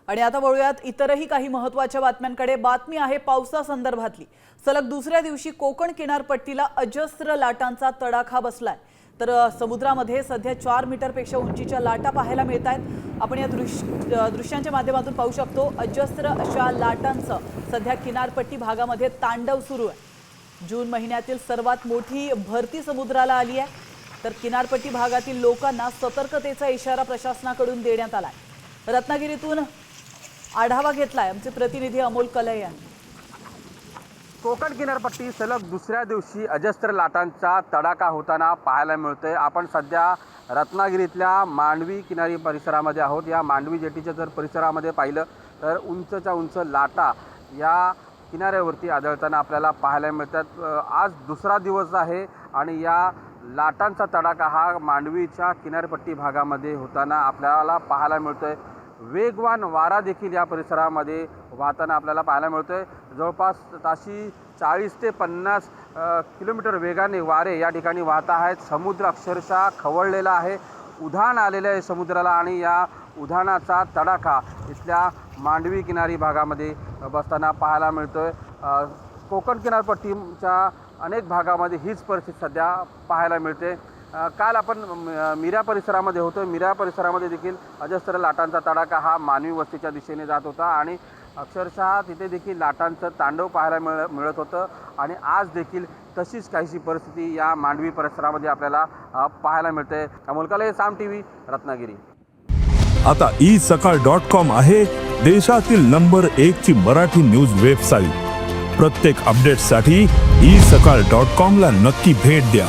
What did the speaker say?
आणि आता वळूयात इतरही काही महत्त्वाच्या बातम्यांकडे। बातमी आहे पावसासंदर्भातली। सलग दुसऱ्या दिवशी कोकण किनारपट्टीला अजस्त्र लाटांचा तडाखा बसलाय। तर समुद्रामध्ये सध्या 4 मीटरपेक्षा उंचीच्या लाटा पाहायला मिळतायत। आपण या दृश्यांच्या माध्यमातून पाहू शकतो अजस्त्र अशा लाटांचं सध्या किनारपट्टी भागामध्ये तांडव सुरू आहे। जून महिन्यातील सर्वात मोठी भरती समुद्राला आली आहे। तर किनारपट्टी भागातील लोकांना सतर्कतेचा इशारा प्रशासनाकडून देण्यात आलाय। रत्नागिरीतून आढावा घेतलाय आमचे प्रतिनिधी अमोल कलय यांनी। कोकण किनारपट्टी सलग दुसऱ्या दिवशी अजस्त्र लाटांचा तडाखा होताना पाहायला मिळतोय। आपण सध्या रत्नागिरीतल्या मांडवी किनारी परिसरामध्ये आहोत। या मांडवी जेटीच्या जर परिसरामध्ये पाहिलं तर उंचच्या उंच लाटा या किनाऱ्यावरती आढळताना आपल्याला पाहायला मिळतात। आज दुसरा दिवस आहे आणि या लाटांचा तडाखा हा मांडवीच्या किनारपट्टी भागामध्ये होताना आपल्याला पाहायला मिळतोय। वेगवान वारा देखील या परिसरामध्ये वाहताना आपल्याला पाहायला मिळतोय। जवळपास ताशी 40 ते 50 किलोमीटर वेगाने वारे या ठिकाणी वाहत आहेत। समुद्र अक्षरशः खवळलेला आहे, उधाण आलेलं आहे समुद्राला आणि या उधाणाचा तडाखा इथल्या मांडवी किनारी भागामध्ये बसताना पाहायला मिळतोय। कोकण किनारपट्टीच्या अनेक भागामध्ये हीच परिस्थिती सध्या पाहायला मिळते। काल आपण मिरा परिसरामध्ये होतो। मिरा परिसरामध्ये देखील अजस्त्र लाटांचा तडाखा हा मानवी वस्तीच्या दिशेने जात होता आणि अक्षरशः तिथे देखील लाटांचं तांडव पाहायला मिळत होतं आणि आज देखील तशीच काहीशी परिस्थिती या मांडवी परिसरामध्ये आपल्याला पाहायला मिळते। अमोल कलय, साम टीव्ही, रत्नागिरी। आता isakal.com आहे देशातील नंबर 1 ची मराठी न्यूज वेबसाईट। प्रत्येक अपडेटसाठी isakal.com ला नक्की भेट द्या।